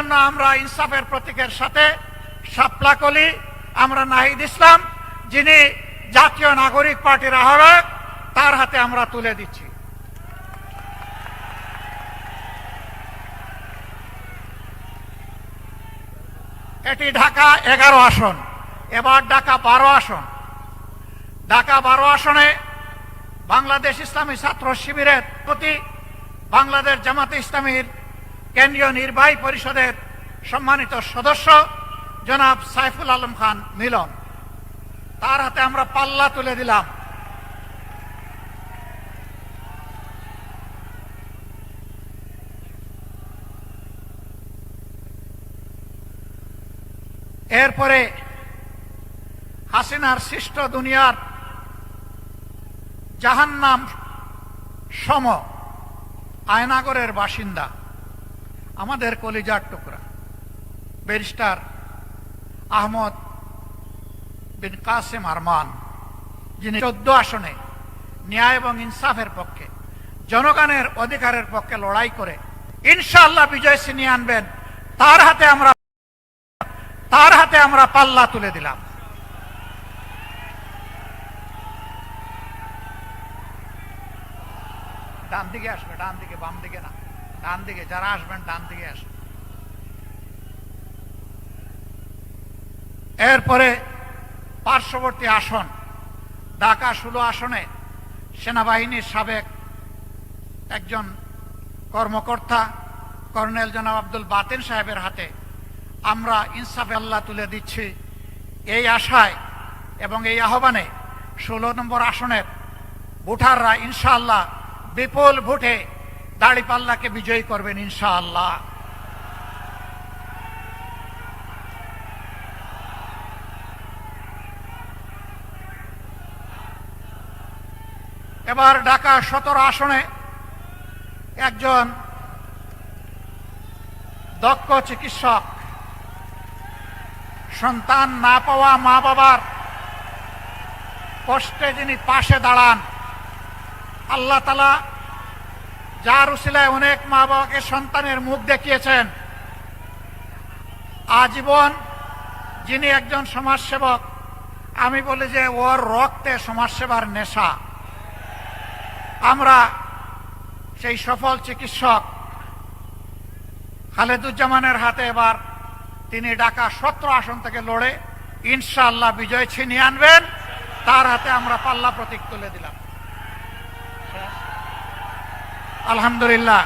জন্য আমরা ইনসাফের প্রতীকের সাথে শাপলা কলি, আমরা নাহিদ ইসলাম যিনি জাতীয় নাগরিক পার্টির আহ্বায়ক, তার হাতে আমরা তুলে দিচ্ছি। এটি ঢাকা 11 আসন, এবার ঢাকা 12 আসন। ঢাকা 12 আসনে বাংলাদেশ ইসলামী ছাত্র শিবিরের প্রতি বাংলাদেশ জামাতে ইসলামীর কেন্দ্রীয় নির্বাহী পরিষদের সম্মানিত সদস্য জনাব সাইফুল আলম খান মিলন, তার হাতে আমরা পাল্লা তুলে দিলাম। এরপরে হাসিনার সৃষ্ট দুনিয়ার জাহান্নাম সম আয়নাগরের বাসিন্দা আমাদের কলিজার টুকরা ব্যারিস্টার আহমদ বিন কাসেম আরমান, যিনি 14 আসনে ন্যায় এবং ইনসাফের পক্ষে, জনগণের অধিকারের পক্ষে লড়াই করে ইনশাআল্লাহ বিজয় ছিনিয়ে আনবেন, তার হাতে আমরা পাল্লা তুলে দিলাম। ডান দিকে আসবে, ডান দিকে, বাম দিকে না, ডান দিকে। যারা আসবেন ডান দিকে আসবেন। এরপরে পার্শ্ববর্তী আসন ঢাকা 16 আসনে সেনাবাহিনীর সাবেক একজন কর্মকর্তা কর্নেল জনাব আব্দুল বাতেন সাহেবের হাতে আমরা ইনসাফে আল্লাহ তুলে দিচ্ছি। এই আশায় এবং এই আহ্বানে 16 নম্বর আসনের ভোটাররা ইনশাআল্লাহ বিপুল ভোটে দাড়িপাল্লাকে বিজয়ী করবেন ইনশাআল্লাহ। এবার ঢাকা 17 আসনে একজন দক্ষ চিকিৎসক, সন্তান না পাওয়া মা বাবার কষ্টে যিনি পাশে দাঁড়ান, আল্লাহ তাআলা যার উসিলায় অনেক মা বাবাকে সন্তানের মুখ দেখিয়েছেন, আজীবন যিনি একজন সমাজসেবক, আমি বলি যে ওর রক্তে সমাজসেবার নেশা। আমরা সেই সফল চিকিৎসক খালেদুজ্জামানের হাতে এবার তিনি ঢাকা 17 আসন থেকে লড়ে ইনশাআল্লাহ বিজয় ছিনিয়ে আনবেন, তার হাতে আমরা পাল্লা প্রতীক তুলে দিলাম। আলহামদুলিল্লাহ।